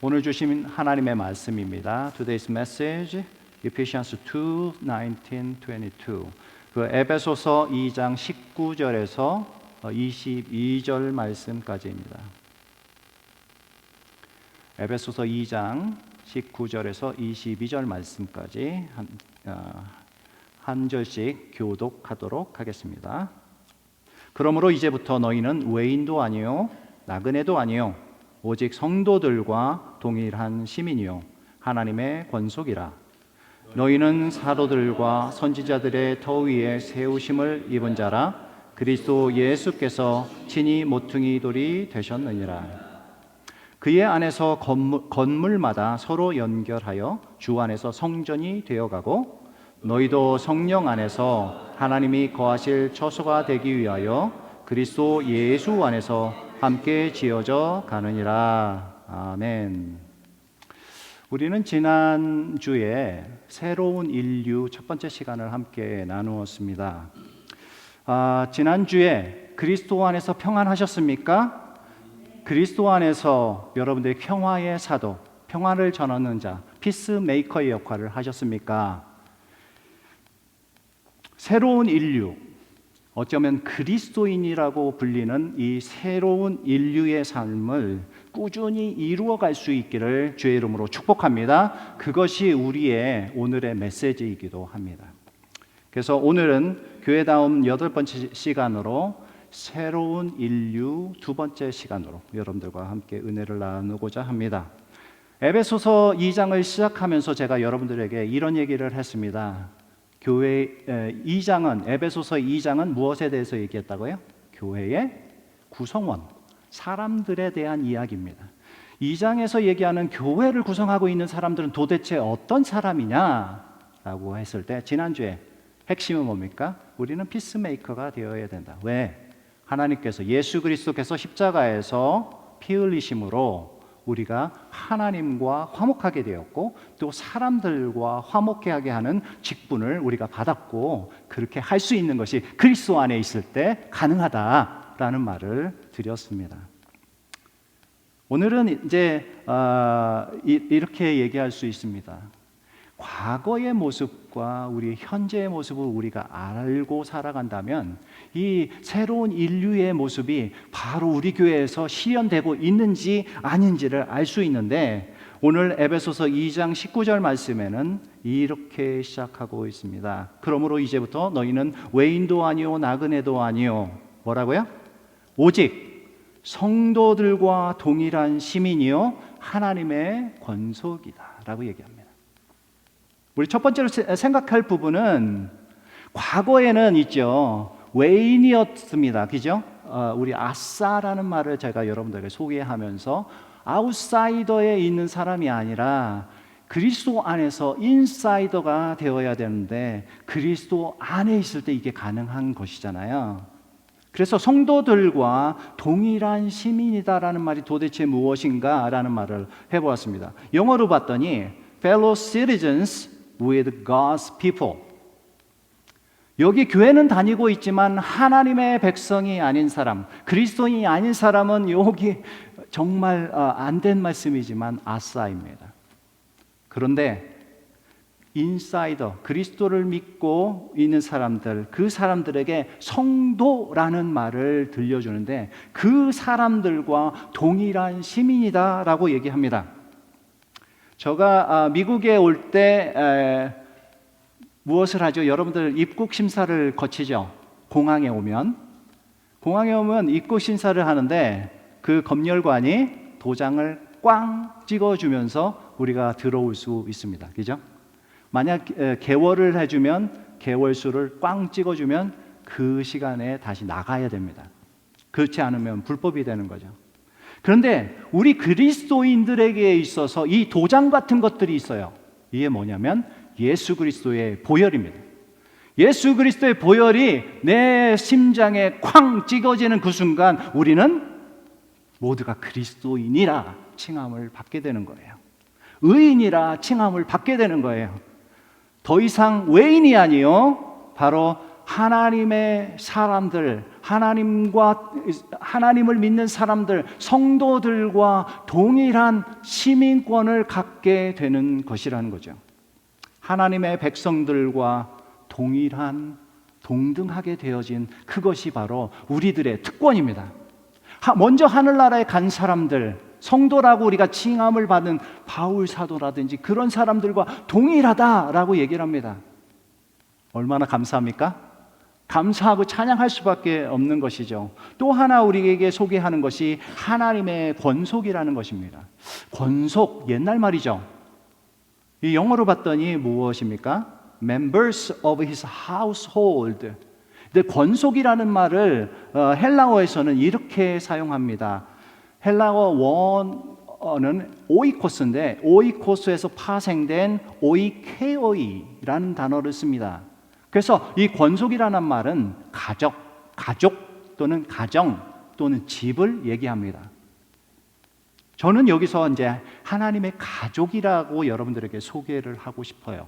오늘 주신 하나님의 말씀입니다. Today's message, Ephesians 2:19-22. 그 에베소서 2장 19절에서 22절 말씀까지입니다. 에베소서 2장 19절에서 22절 말씀까지 한 절씩 교독하도록 하겠습니다. 그러므로 이제부터 너희는 외인도 아니요 나그네도 아니요 오직 성도들과 동일한 시민이요 하나님의 권속이라. 너희는 사도들과 선지자들의 터 위에 세우심을 입은 자라. 그리스도 예수께서 친히 모퉁이 돌이 되셨느니라. 그의 안에서 건물마다 서로 연결하여 주 안에서 성전이 되어가고, 너희도 성령 안에서 하나님이 거하실 처소가 되기 위하여 그리스도 예수 안에서 함께 지어져 가느니라. 아멘. 우리는 지난주에 새로운 인류 첫 번째 시간을 함께 나누었습니다. 지난주에 그리스도 안에서 평안하셨습니까? 그리스도 안에서 여러분들이 평화의 사도, 평화를 전하는 자, 피스메이커의 역할을 하셨습니까? 새로운 인류, 어쩌면 그리스도인이라고 불리는 이 새로운 인류의 삶을 꾸준히 이루어갈 수 있기를 주의 이름으로 축복합니다. 그것이 우리의 오늘의 메시지이기도 합니다. 그래서 오늘은 교회다움 8번째 시간으로 새로운 인류 2번째 시간으로 여러분들과 함께 은혜를 나누고자 합니다. 에베소서 2장을 시작하면서 제가 여러분들에게 이런 얘기를 했습니다. 교회 2장은, 에베소서 2장은 무엇에 대해서 얘기했다고요? 교회의 구성원, 사람들에 대한 이야기입니다. 2장에서 얘기하는 교회를 구성하고 있는 사람들은 도대체 어떤 사람이냐라고 했을 때, 지난주에 핵심은 뭡니까? 우리는 피스메이커가 되어야 된다. 왜? 하나님께서, 예수 그리스도께서 십자가에서 피 흘리심으로 우리가 하나님과 화목하게 되었고, 또 사람들과 화목하게 하는 직분을 우리가 받았고, 그렇게 할 수 있는 것이 그리스도 안에 있을 때 가능하다라는 말을 드렸습니다. 오늘은 이제 이렇게 얘기할 수 있습니다. 과거의 모습과 우리 현재의 모습을 우리가 알고 살아간다면 이 새로운 인류의 모습이 바로 우리 교회에서 실현되고 있는지 아닌지를 알 수 있는데, 오늘 에베소서 2장 19절 말씀에는 이렇게 시작하고 있습니다. 그러므로 이제부터 너희는 외인도 아니요 나그네도 아니요, 뭐라고요? 오직 성도들과 동일한 시민이요 하나님의 권속이다 라고 얘기합니다. 우리 첫 번째로 생각할 부분은, 과거에는 있죠, 외인이었습니다. 그죠? 우리 아싸라는 말을 제가 여러분들에게 소개하면서 아웃사이더에 있는 사람이 아니라 그리스도 안에서 인사이더가 되어야 되는데, 그리스도 안에 있을 때 이게 가능한 것이잖아요. 그래서 성도들과 동일한 시민이다라는 말이 도대체 무엇인가 라는 말을 해보았습니다. 영어로 봤더니 fellow citizens with God's people. 여기 교회는 다니고 있지만 하나님의 백성이 아닌 사람, 그리스도인이 아닌 사람은 여기 정말 안 된 말씀이지만 아싸입니다. 그런데 인사이더, 그리스도를 믿고 있는 사람들, 그 사람들에게 성도라는 말을 들려주는데, 그 사람들과 동일한 시민이다라고 얘기합니다. 제가 미국에 올 때 무엇을 하죠? 여러분들 입국 심사를 거치죠. 공항에 오면 입국 심사를 하는데, 그 검열관이 도장을 꽝 찍어주면서 우리가 들어올 수 있습니다. 그죠? 만약 개월을 해주면, 개월수를 꽝 찍어주면 그 시간에 다시 나가야 됩니다. 그렇지 않으면 불법이 되는 거죠. 그런데 우리 그리스도인들에게 있어서 이 도장 같은 것들이 있어요. 이게 뭐냐면 예수 그리스도의 보혈입니다. 예수 그리스도의 보혈이 내 심장에 쾅 찍어지는 그 순간 우리는 모두가 그리스도인이라 칭함을 받게 되는 거예요. 의인이라 칭함을 받게 되는 거예요. 더 이상 외인이 아니요, 바로 하나님의 사람들, 하나님을 믿는 사람들, 성도들과 동일한 시민권을 갖게 되는 것이라는 거죠. 하나님의 백성들과 동등하게 되어진 그것이 바로 우리들의 특권입니다. 먼저 하늘나라에 간 사람들, 성도라고 우리가 칭함을 받은 바울 사도라든지 그런 사람들과 동일하다라고 얘기를 합니다. 얼마나 감사합니까? 감사하고 찬양할 수밖에 없는 것이죠. 또 하나 우리에게 소개하는 것이 하나님의 권속이라는 것입니다. 권속, 옛날 말이죠. 이 영어로 봤더니 무엇입니까? Members of his household. 근데 권속이라는 말을 헬라어에서는 이렇게 사용합니다. 헬라어 원어는 오이코스인데 오이코스에서 파생된 오이케오이라는 단어를 씁니다. 그래서 이 권속이라는 말은 가족 또는 가정 또는 집을 얘기합니다. 저는 여기서 이제 하나님의 가족이라고 여러분들에게 소개를 하고 싶어요.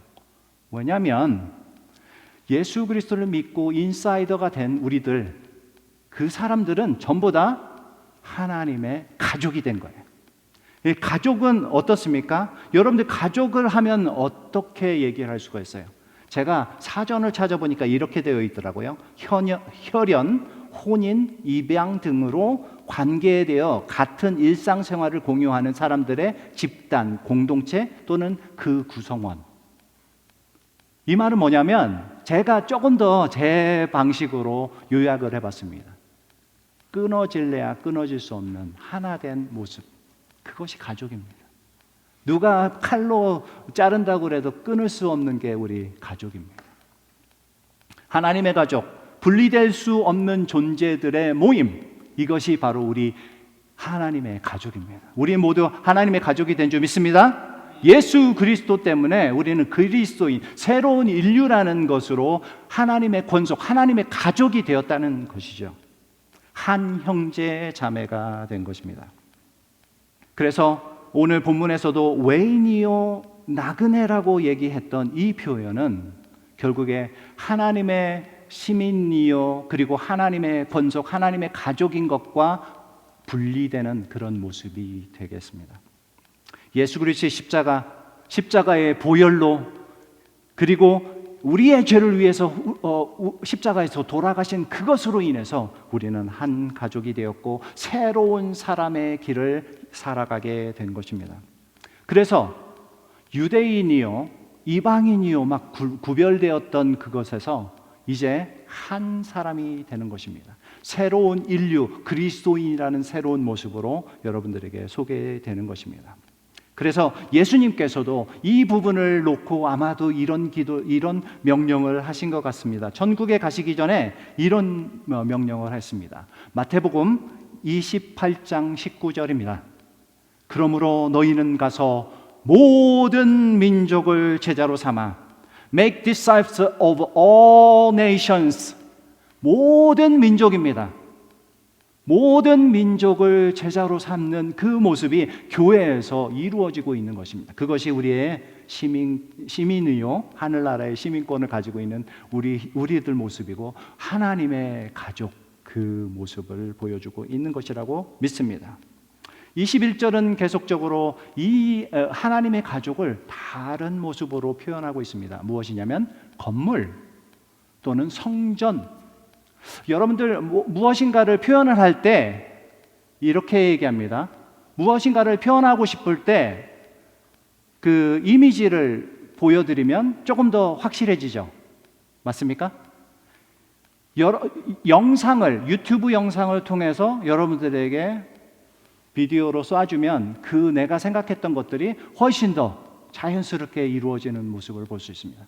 뭐냐면 예수 그리스도를 믿고 인사이더가 된 우리들, 그 사람들은 전부 다 하나님의 가족이 된 거예요. 이 가족은 어떻습니까? 여러분들 가족을 하면 어떻게 얘기를 할 수가 있어요? 제가 사전을 찾아보니까 이렇게 되어 있더라고요. 혈연, 혼인, 입양 등으로 관계되어 같은 일상생활을 공유하는 사람들의 집단, 공동체 또는 그 구성원. 이 말은 뭐냐면 제가 조금 더 제 방식으로 요약을 해봤습니다. 끊어질래야 끊어질 수 없는 하나된 모습, 그것이 가족입니다. 누가 칼로 자른다고 해도 끊을 수 없는 게 우리 가족입니다. 하나님의 가족, 분리될 수 없는 존재들의 모임, 이것이 바로 우리 하나님의 가족입니다. 우리 모두 하나님의 가족이 된 줄 믿습니다. 예수 그리스도 때문에 우리는 그리스도인, 새로운 인류라는 것으로 하나님의 권속, 하나님의 가족이 되었다는 것이죠. 한 형제 자매가 된 것입니다. 그래서 오늘 본문에서도 웨이니오 나그네라고 얘기했던 이 표현은 결국에 하나님의 시민이요 그리고 하나님의 권속, 하나님의 가족인 것과 분리되는 그런 모습이 되겠습니다. 예수 그리스도의 십자가의 보혈로, 그리고 우리의 죄를 위해서 십자가에서 돌아가신 그것으로 인해서 우리는 한 가족이 되었고 새로운 사람의 길을 살아가게 된 것입니다. 그래서 유대인이요 이방인이요 막 구별되었던 그것에서 이제 한 사람이 되는 것입니다. 새로운 인류, 그리스도인이라는 새로운 모습으로 여러분들에게 소개되는 것입니다. 그래서 예수님께서도 이 부분을 놓고 아마도 이런 명령을 하신 것 같습니다. 천국에 가시기 전에 이런 명령을 했습니다. 마태복음 28장 19절입니다. 그러므로 너희는 가서 모든 민족을 제자로 삼아 Make disciples of all nations. 모든 민족입니다. 모든 민족을 제자로 삼는 그 모습이 교회에서 이루어지고 있는 것입니다. 그것이 우리의 시민이요 하늘나라의 시민권을 가지고 있는 우리들 모습이고 하나님의 가족 그 모습을 보여주고 있는 것이라고 믿습니다. 21절은 계속적으로 이 하나님의 가족을 다른 모습으로 표현하고 있습니다. 무엇이냐면 건물 또는 성전. 여러분들 무엇인가를 표현을 할 때 이렇게 얘기합니다. 무엇인가를 표현하고 싶을 때 그 이미지를 보여드리면 조금 더 확실해지죠. 맞습니까? 유튜브 영상을 통해서 여러분들에게 비디오로 쏴주면 그 내가 생각했던 것들이 훨씬 더 자연스럽게 이루어지는 모습을 볼 수 있습니다.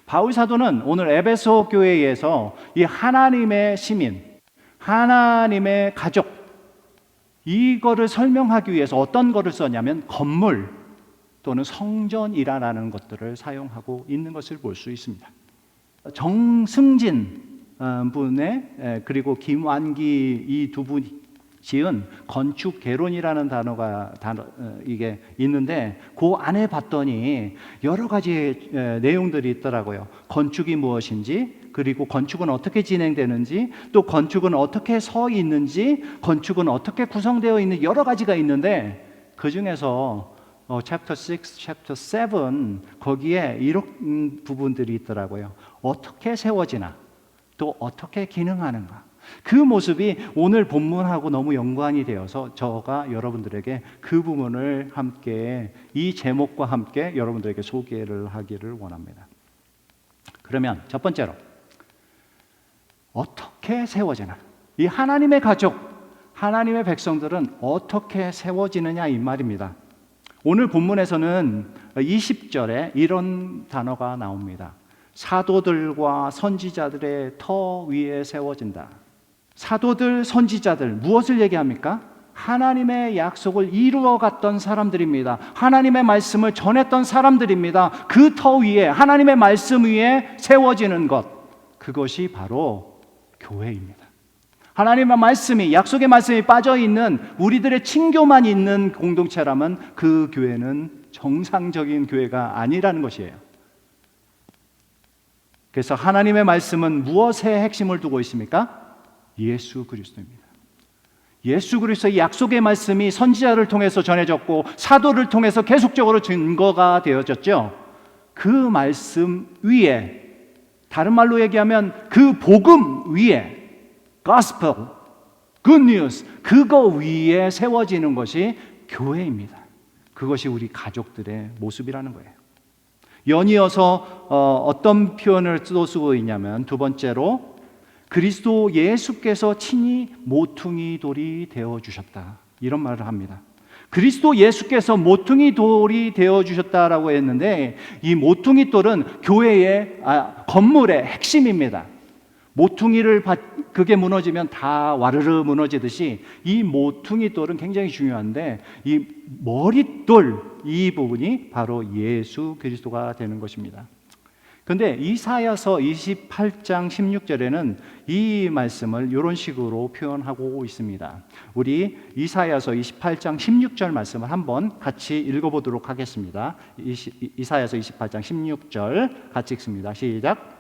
바울 사도는 오늘 에베소 교회에서 이 하나님의 시민, 하나님의 가족, 이거를 설명하기 위해서 어떤 거를 썼냐면 건물 또는 성전이라는 것들을 사용하고 있는 것을 볼 수 있습니다. 정승진 분의 그리고 김완기 이 두 분이 지은 건축 개론이라는 단어가 이게 있는데 그 안에 봤더니 여러 가지 내용들이 있더라고요. 건축이 무엇인지, 그리고 건축은 어떻게 진행되는지, 또 건축은 어떻게 서 있는지, 건축은 어떻게 구성되어 있는 여러 가지가 있는데 그 중에서 챕터 6, 챕터 7 거기에 이런 부분들이 있더라고요. 어떻게 세워지나, 또 어떻게 기능하는가. 그 모습이 오늘 본문하고 너무 연관이 되어서 저가 여러분들에게 그 부분을 함께, 이 제목과 함께 여러분들에게 소개를 하기를 원합니다. 그러면 첫 번째로 어떻게 세워지나, 이 하나님의 가족, 하나님의 백성들은 어떻게 세워지느냐 이 말입니다. 오늘 본문에서는 20절에 이런 단어가 나옵니다. 사도들과 선지자들의 터 위에 세워진다. 사도들, 선지자들 무엇을 얘기합니까? 하나님의 약속을 이루어갔던 사람들입니다. 하나님의 말씀을 전했던 사람들입니다. 그 터 위에, 하나님의 말씀 위에 세워지는 것, 그것이 바로 교회입니다. 하나님의 말씀이, 약속의 말씀이 빠져있는 우리들의 친교만 있는 공동체라면 그 교회는 정상적인 교회가 아니라는 것이에요. 그래서 하나님의 말씀은 무엇에 핵심을 두고 있습니까? 예수 그리스도입니다. 예수 그리스도의 약속의 말씀이 선지자를 통해서 전해졌고 사도를 통해서 계속적으로 증거가 되어졌죠. 그 말씀 위에, 다른 말로 얘기하면 그 복음 위에, gospel, good news, 그거 위에 세워지는 것이 교회입니다. 그것이 우리 가족들의 모습이라는 거예요. 연이어서 어떤 표현을 또 쓰고 있냐면, 두 번째로 그리스도 예수께서 친히 모퉁이 돌이 되어주셨다, 이런 말을 합니다. 그리스도 예수께서 모퉁이 돌이 되어주셨다라고 했는데, 이 모퉁이 돌은 교회의 건물의 핵심입니다. 모퉁이를 그게 무너지면 다 와르르 무너지듯이 이 모퉁이 돌은 굉장히 중요한데, 이 머릿돌, 이 부분이 바로 예수 그리스도가 되는 것입니다. 그런데 이사야서 28장 16절에는 이 말씀을 이런 식으로 표현하고 있습니다. 우리 이사야서 28장 16절 말씀을 한번 같이 읽어보도록 하겠습니다. 이사야서 28장 16절 같이 읽습니다. 시작.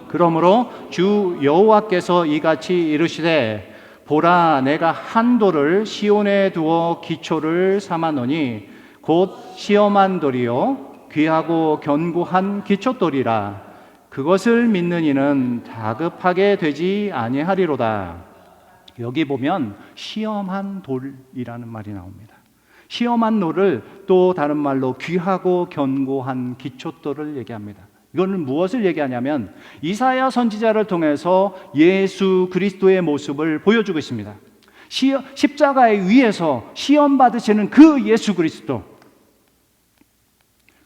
그러므로 주 여호와께서 이같이 이르시되, 보라, 내가 한 돌을 시온에 두어 기초를 삼아노니 곧 시험한 돌이요 귀하고 견고한 기초돌이라. 그것을 믿는 이는 다급하게 되지 아니하리로다. 여기 보면 시험한 돌이라는 말이 나옵니다. 시험한 돌을 또 다른 말로 귀하고 견고한 기초돌을 얘기합니다. 이거는 무엇을 얘기하냐면 이사야 선지자를 통해서 예수 그리스도의 모습을 보여주고 있습니다. 십자가의 위에서 시험 받으시는 그 예수 그리스도,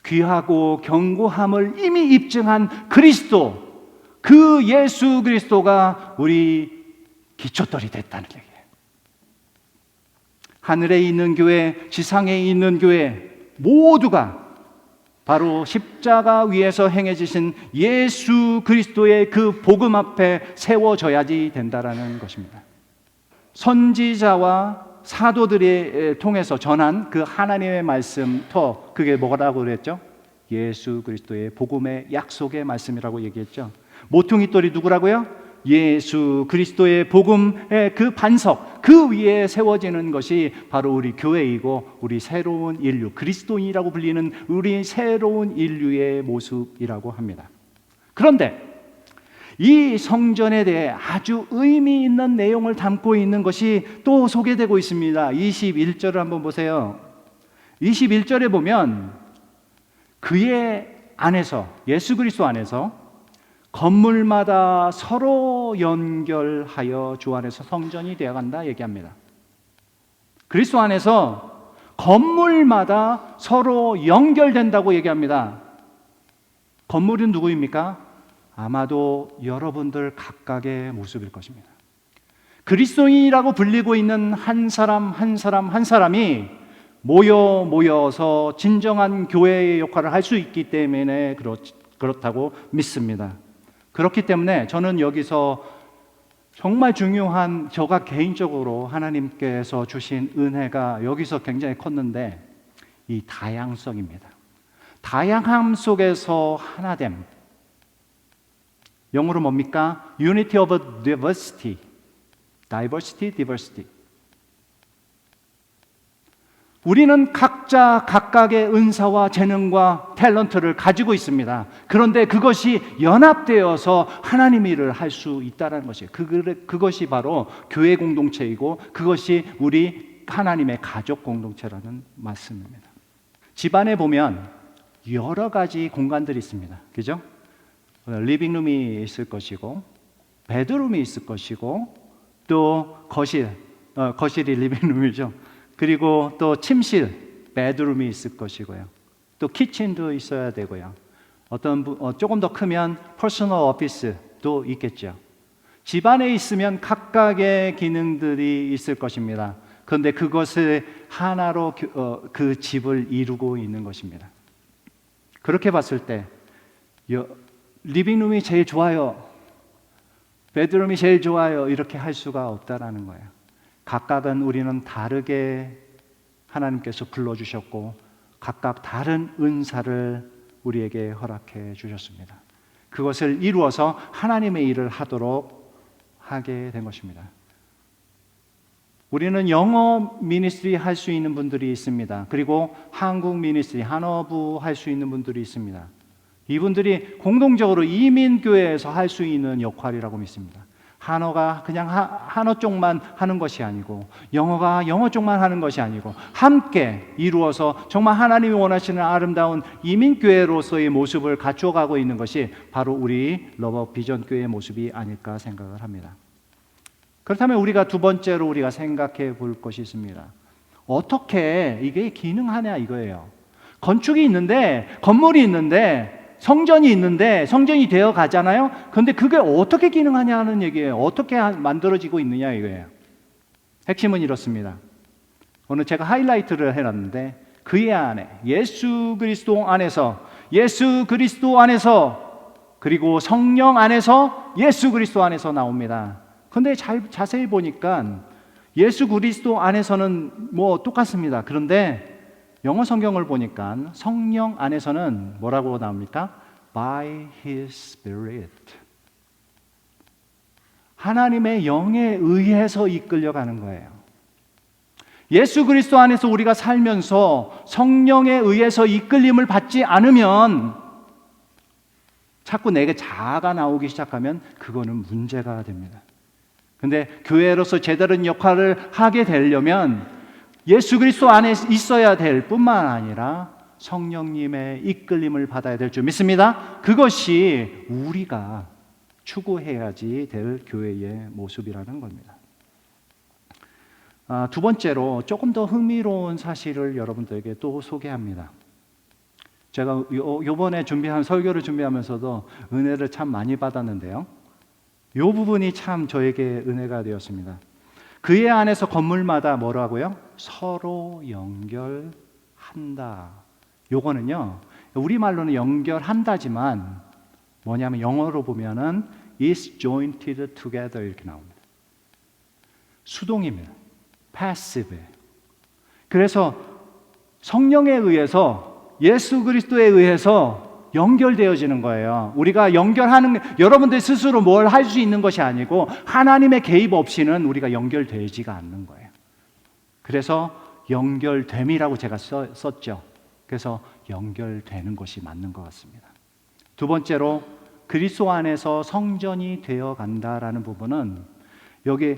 귀하고 견고함을 이미 입증한 그리스도, 그 예수 그리스도가 우리 기초돌이 됐다는 얘기예요. 하늘에 있는 교회, 지상에 있는 교회 모두가 바로 십자가 위에서 행해지신 예수 그리스도의 그 복음 앞에 세워져야지 된다라는 것입니다. 선지자와 사도들이 통해서 전한 그 하나님의 말씀 터, 그게 뭐라고 그랬죠? 예수 그리스도의 복음의 약속의 말씀이라고 얘기했죠. 모퉁이 돌이 누구라고요? 예수 그리스도의 복음의 그 반석, 그 위에 세워지는 것이 바로 우리 교회이고 우리 새로운 인류, 그리스도인이라고 불리는 우리 새로운 인류의 모습이라고 합니다. 그런데 이 성전에 대해 아주 의미 있는 내용을 담고 있는 것이 또 소개되고 있습니다. 21절을 한번 보세요. 21절에 보면 그의 안에서, 예수 그리스도 안에서 건물마다 서로 연결하여 주 안에서 성전이 되어간다 얘기합니다. 그리스도 안에서 건물마다 서로 연결된다고 얘기합니다. 건물은 누구입니까? 아마도 여러분들 각각의 모습일 것입니다. 그리스도인이라고 불리고 있는 한 사람 한 사람 한 사람이 모여서 진정한 교회의 역할을 할 수 있기 때문에 그렇다고 믿습니다. 그렇기 때문에 저는 여기서 정말 중요한, 저가 개인적으로 하나님께서 주신 은혜가 여기서 굉장히 컸는데 이 다양성입니다. 다양함 속에서 하나됨. 영어로 뭡니까? Unity of diversity. diversity. 우리는 각자 각각의 은사와 재능과 탤런트를 가지고 있습니다. 그런데 그것이 연합되어서 하나님의 일을 할 수 있다는 것이에요. 그것이 바로 교회 공동체이고 그것이 우리 하나님의 가족 공동체라는 말씀입니다. 집안에 보면 여러 가지 공간들이 있습니다. 그죠? 리빙룸이 있을 것이고 베드룸이 있을 것이고 또 거실이 리빙룸이죠. 그리고 또 침실, 베드룸이 있을 것이고요. 또 키친도 있어야 되고요. 조금 더 크면 퍼스널 오피스도 있겠죠. 집안에 있으면 각각의 기능들이 있을 것입니다. 그런데 그것을 하나로 그 집을 이루고 있는 것입니다. 그렇게 봤을 때 리빙룸이 제일 좋아요, 베드룸이 제일 좋아요 이렇게 할 수가 없다라는 거예요. 각각은 우리는 다르게 하나님께서 불러주셨고 각각 다른 은사를 우리에게 허락해 주셨습니다. 그것을 이루어서 하나님의 일을 하게 된 것입니다. 우리는 영어 미니스트리 할 수 있는 분들이 있습니다. 그리고 한국 미니스트리, 한어부 할 수 있는 분들이 있습니다. 이분들이 공동적으로 이민교회에서 할 수 있는 역할이라고 믿습니다. 한어가 그냥 한어 쪽만 하는 것이 아니고 영어가 영어 쪽만 하는 것이 아니고 함께 이루어서 정말 하나님이 원하시는 아름다운 이민교회로서의 모습을 갖춰가고 있는 것이 바로 우리 러브 비전교회의 모습이 아닐까 생각을 합니다. 그렇다면 우리가 두 번째로 우리가 생각해 볼 것이 있습니다. 어떻게 이게 기능하냐 이거예요. 건축이 있는데, 건물이 있는데, 성전이 있는데 성전이 되어 가잖아요. 그런데 그게 어떻게 기능하냐는 얘기예요. 어떻게 만들어지고 있느냐 이거예요. 핵심은 이렇습니다. 오늘 제가 하이라이트를 해놨는데 그의 안에 예수 그리스도 안에서 그리고 성령 안에서 예수 그리스도 안에서 나옵니다. 그런데 자세히 보니까 예수 그리스도 안에서는 뭐 똑같습니다. 그런데 영어 성경을 보니까 성령 안에서는 뭐라고 나옵니까? By His Spirit. 하나님의 영에 의해서 이끌려가는 거예요. 예수 그리스도 안에서 우리가 살면서 성령에 의해서 이끌림을 받지 않으면 자꾸 내게 자아가 나오기 시작하면 그거는 문제가 됩니다. 근데 교회로서 제대로 역할을 하게 되려면 예수 그리스도 안에 있어야 될 뿐만 아니라 성령님의 이끌림을 받아야 될 줄 믿습니다. 그것이 우리가 추구해야지 될 교회의 모습이라는 겁니다. 두 번째로 조금 더 흥미로운 사실을 여러분들에게 또 소개합니다. 제가 이번에 설교를 준비하면서도 은혜를 참 많이 받았는데요. 이 부분이 참 저에게 은혜가 되었습니다. 그의 안에서 건물마다 뭐라고요? 서로 연결한다. 요거는요, 우리말로는 연결한다지만 뭐냐면 영어로 보면은 is jointed together 이렇게 나옵니다. 수동입니다. passive. 그래서 성령에 의해서 예수 그리스도에 의해서 연결되어지는 거예요. 우리가 여러분들 스스로 뭘 할 수 있는 것이 아니고 하나님의 개입 없이는 우리가 연결되지가 않는 거예요. 그래서 연결됨이라고 제가 썼죠. 그래서 연결되는 것이 맞는 것 같습니다. 두 번째로 그리스도 안에서 성전이 되어 간다라는 부분은 여기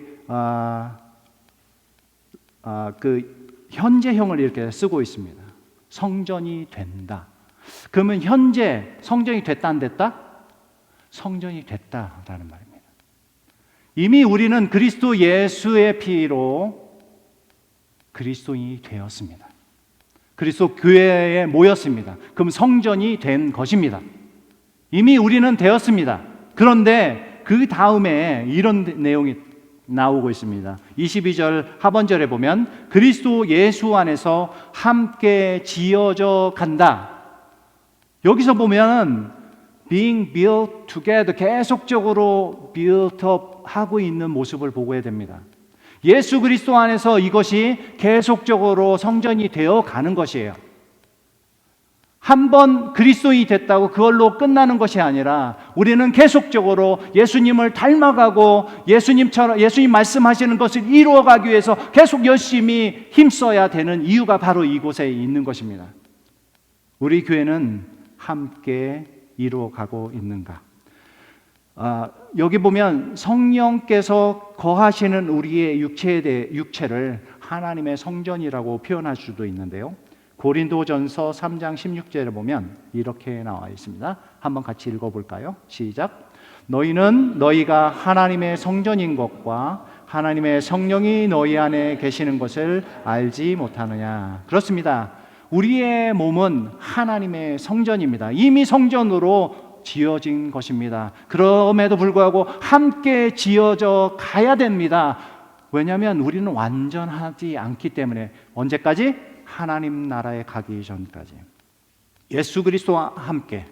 그 현재형을 이렇게 쓰고 있습니다. 성전이 된다. 그러면 현재 성전이 됐다 안 됐다? 성전이 됐다라는 말입니다. 이미 우리는 그리스도 예수의 피로 그리스도인이 되었습니다. 그리스도 교회에 모였습니다. 그럼 성전이 된 것입니다. 이미 우리는 되었습니다. 그런데 그 다음에 이런 내용이 나오고 있습니다. 22절 하반절에 보면 그리스도 예수 안에서 함께 지어져 간다. 여기서 보면 being built together 계속적으로 built up 하고 있는 모습을 보게 됩니다. 예수 그리스도 안에서 이것이 계속적으로 성전이 되어 가는 것이에요. 한번 그리스도인이 됐다고 그걸로 끝나는 것이 아니라 우리는 계속적으로 예수님을 닮아가고 예수님처럼 예수님 말씀하시는 것을 이루어가기 위해서 계속 열심히 힘써야 되는 이유가 바로 이곳에 있는 것입니다. 우리 교회는 함께 이루어가고 있는가? 여기 보면 성령께서 거하시는 우리의 육체를 하나님의 성전이라고 표현할 수도 있는데요. 고린도전서 3장 16절에 보면 이렇게 나와 있습니다. 한번 같이 읽어볼까요? 시작. 너희는 너희가 하나님의 성전인 것과 하나님의 성령이 너희 안에 계시는 것을 알지 못하느냐. 그렇습니다. 우리의 몸은 하나님의 성전입니다. 이미 성전으로 지어진 것입니다. 그럼에도 불구하고 함께 지어져 가야 됩니다. 왜냐하면 우리는 완전하지 않기 때문에. 언제까지? 하나님 나라에 가기 전까지. 예수 그리스도와 함께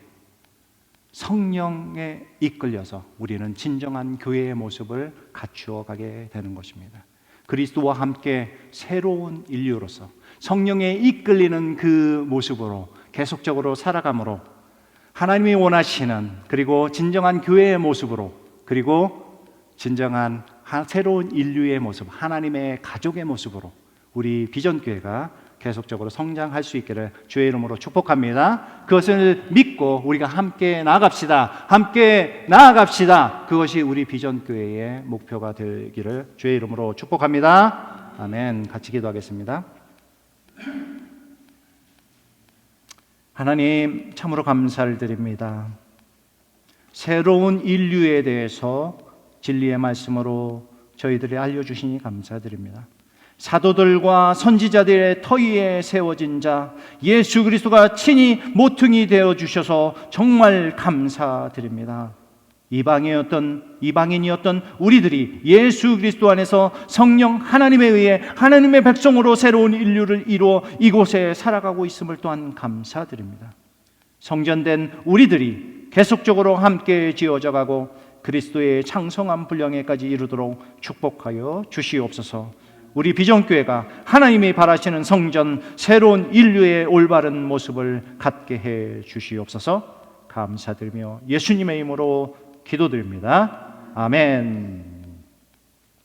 성령에 이끌려서 우리는 진정한 교회의 모습을 갖추어 가게 되는 것입니다. 그리스도와 함께 새로운 인류로서 성령에 이끌리는 그 모습으로 계속적으로 살아감으로 하나님이 원하시는, 그리고 진정한 교회의 모습으로, 그리고 진정한 새로운 인류의 모습, 하나님의 가족의 모습으로 우리 비전교회가 계속적으로 성장할 수 있기를 주의 이름으로 축복합니다. 그것을 믿고 우리가 함께 나아갑시다. 함께 나아갑시다. 그것이 우리 비전교회의 목표가 되기를 주의 이름으로 축복합니다. 아멘. 같이 기도하겠습니다. 하나님, 참으로 감사를 드립니다. 새로운 인류에 대해서 진리의 말씀으로 저희들이 알려주시니 감사드립니다. 사도들과 선지자들의 터위에 세워진 자 예수 그리스도가 친히 모퉁이 되어 주셔서 정말 감사드립니다. 이방인이었던 우리들이 예수 그리스도 안에서 성령 하나님에 의해 하나님의 백성으로 새로운 인류를 이루어 이곳에 살아가고 있음을 또한 감사드립니다. 성전된 우리들이 계속적으로 함께 지어져 가고 그리스도의 창성한 분량에까지 이르도록 축복하여 주시옵소서. 우리 비전교회가 하나님이 바라시는 성전, 새로운 인류의 올바른 모습을 갖게 해 주시옵소서. 감사드리며 예수님의 이름으로 기도드립니다. 아멘.